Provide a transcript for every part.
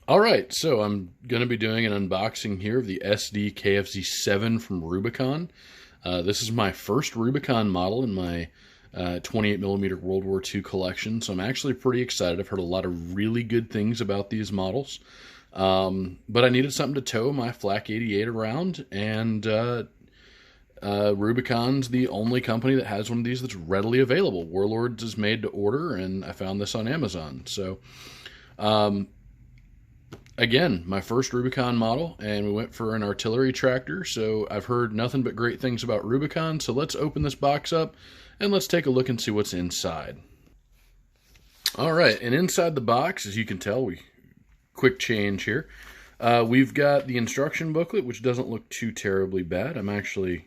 Alright, so I'm going to be doing an unboxing here of the SDKFZ 7 from Rubicon. This is my first Rubicon model in my 28mm World War II collection, so I'm actually pretty excited. I've heard a lot of really good things about these models. But I needed something to tow my Flak 88 around, and Rubicon's the only company that has one of these that's readily available. Warlords is made to order, and I found this on Amazon. So, again, my first Rubicon model, and we went for an artillery tractor, so I've heard nothing but great things about Rubicon, so let's open this box up, and let's take a look and see what's inside. Alright, and inside the box, as you can tell, quick change here. We've got the instruction booklet, which doesn't look too terribly bad. I'm actually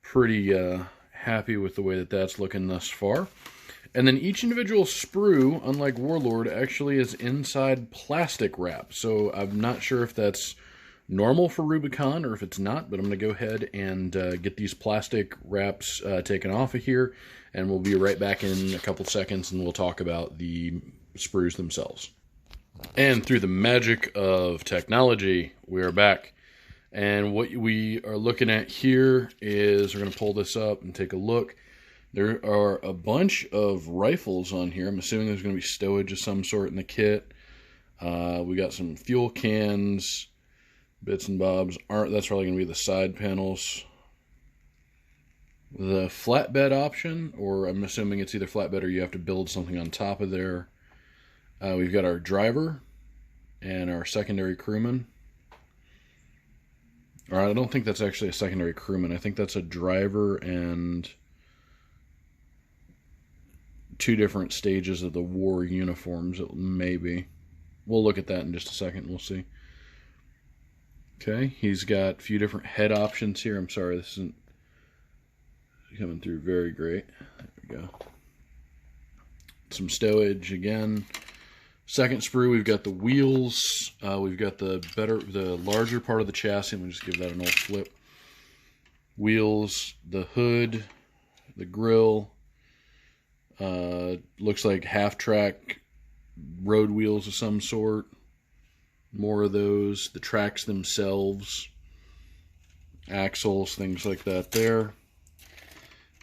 pretty happy with the way that that's looking thus far. And then each individual sprue, unlike Warlord, actually is inside plastic wrap. So I'm not sure if that's normal for Rubicon or if it's not, but I'm going to go ahead and get these plastic wraps taken off of here, and we'll be right back in a couple seconds, and we'll talk about the sprues themselves. And through the magic of technology, we are back. And what we are looking at here is, we're going to pull this up and take a look. There are a bunch of rifles on here. I'm assuming there's going to be stowage of some sort in the kit. We got some fuel cans, bits and bobs. That's probably going to be the side panels. The flatbed option, or I'm assuming it's either flatbed or you have to build something on top of there. We've got our driver and our secondary crewman. Or I don't think that's actually a secondary crewman. I think that's a driver and two different stages of the war uniforms, maybe. We'll look at that in just a second, we'll see. Okay, he's got a few different head options here. I'm sorry, this isn't coming through very great. There we go. Some stowage again. Second sprue, we've got the wheels. We've got the larger part of the chassis. Let me just give that an old flip. Wheels, the hood, the grill. Looks like half-track road wheels of some sort. More of those. The tracks themselves. Axles, things like that there.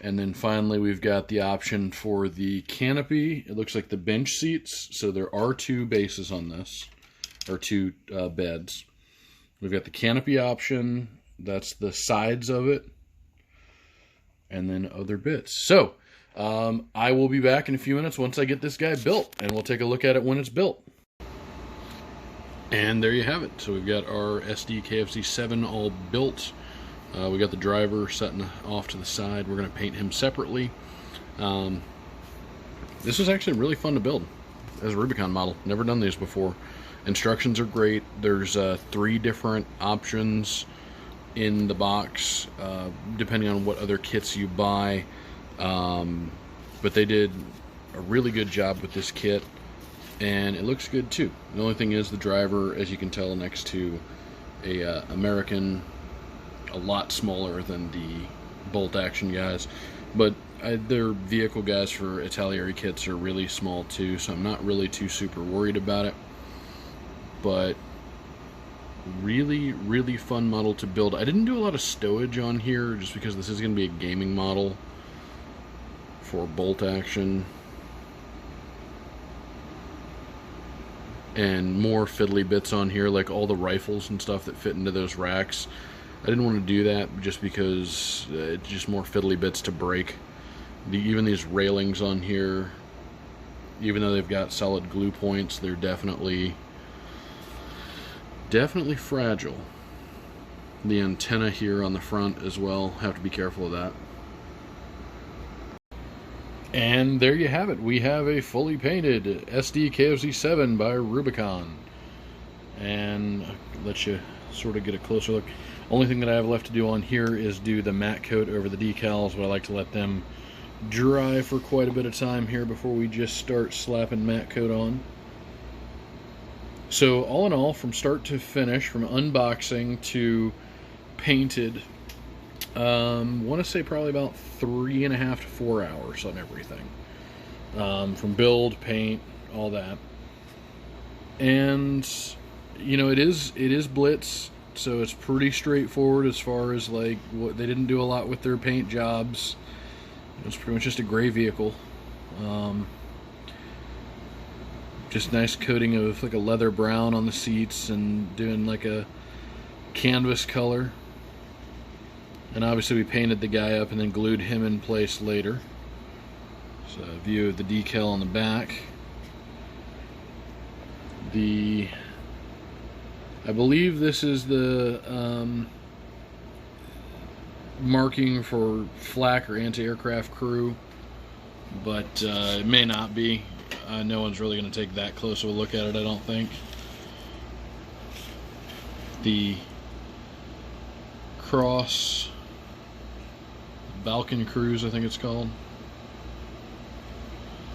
And then finally we've got the option for the canopy. It looks like the bench seats. So there are two bases on this. Or two beds. We've got the canopy option. That's the sides of it. And then other bits. So, I will be back in a few minutes once I get this guy built, and we'll take a look at it when it's built. And there you have it. So we've got our SDKFZ 7 all built. We got the driver setting off to the side. We're going to paint him separately. This is actually really fun to build as a Rubicon model. Never done these before. Instructions are great. There's 3 different options in the box, depending on what other kits you buy. But they did a really good job with this kit, and it looks good too. The only thing is the driver, as you can tell, next to a American, a lot smaller than the bolt action guys, but their vehicle guys for Italiary kits are really small too, so I'm not really too super worried about it. But really fun model to build. I didn't do a lot of stowage on here just because this is going to be a gaming model for bolt action and more fiddly bits on here, like all the rifles and stuff that fit into those racks. I didn't want to do that just because it's just more fiddly bits to break. Even these railings on here, even though they've got solid glue points, they're definitely fragile. The antenna here on the front as well, have to be careful of that. And there you have it. We have a fully painted SDKFZ 7 by Rubicon. And I'll let you sort of get a closer look. Only thing that I have left to do on here is do the matte coat over the decals, but I like to let them dry for quite a bit of time here before we just start slapping matte coat on. So all in all, from start to finish, from unboxing to painted, want to say probably about 3.5 to 4 hours on everything. From build, paint, all that. And you know, it is Blitz, so it's pretty straightforward as far as like what they didn't do a lot with their paint jobs. It's pretty much just a gray vehicle. Just nice coating of like a leather brown on the seats and doing like a canvas color. And obviously we painted the guy up and then glued him in place later. So a view of the decal on the back. I believe this is the marking for flak or anti-aircraft crew, but it may not be. No one's really going to take that close of a look at it, I don't think. The Cross Balkan Cruise, I think it's called.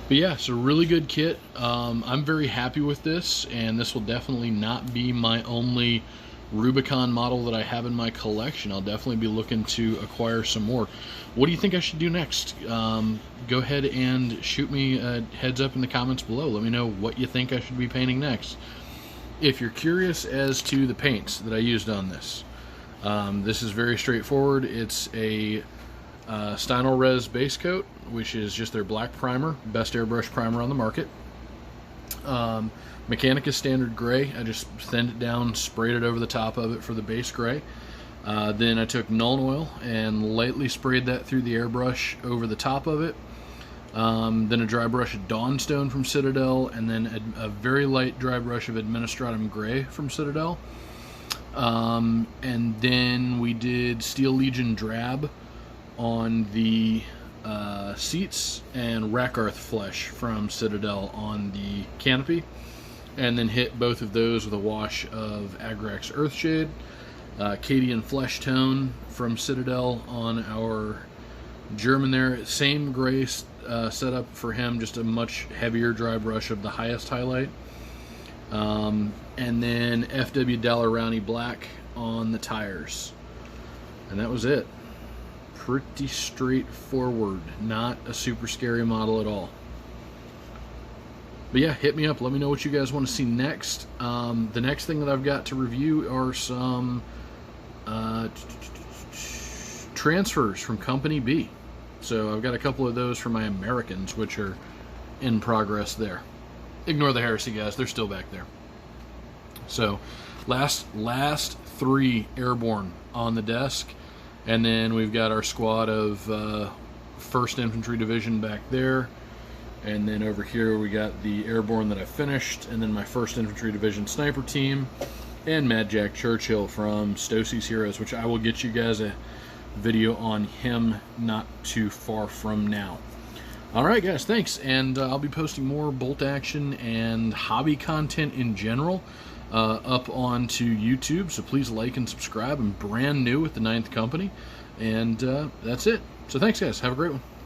But yeah, it's a really good kit. I'm very happy with this, and this will definitely not be my only Rubicon model that I have in my collection. I'll definitely be looking to acquire some more. What do you think I should do next? Go ahead and shoot me a heads up in the comments below. Let me know what you think I should be painting next. If you're curious as to the paints that I used on this, this is very straightforward. It's a Stynel Res base coat, which is just their black primer, best airbrush primer on the market. Mechanica Standard Gray, I just thinned it down, sprayed it over the top of it for the base gray. Then I took Nuln Oil and lightly sprayed that through the airbrush over the top of it. Then a dry brush of Dawnstone from Citadel, and then a very light dry brush of Administratum Gray from Citadel. And then we did Steel Legion Drab on the seats, and Rakarth Flesh from Citadel on the canopy, and then hit both of those with a wash of Agrax Earthshade. Cadian Flesh Tone from Citadel on our German there. Same gray setup for him, just a much heavier dry brush of the highest highlight. And then FW Dalarani Black on the tires. And that was it. Pretty straightforward. Not a super scary model at all. But yeah, hit me up. Let me know what you guys want to see next. The next thing that I've got to review are some transfers from Company B. So I've got a couple of those for my Americans, which are in progress there. Ignore the heresy, guys. They're still back there. So last 3 airborne on the desk. And then we've got our squad of 1st Infantry Division back there. And then over here we got the airborne that I finished. And then my 1st Infantry Division sniper team. And Mad Jack Churchill from Stosie's Heroes, which I will get you guys a video on him not too far from now. Alright guys, thanks. And I'll be posting more bolt action and hobby content in general up onto YouTube, so please like and subscribe. I'm brand new with the 9th Company, and that's it. So thanks guys, have a great one.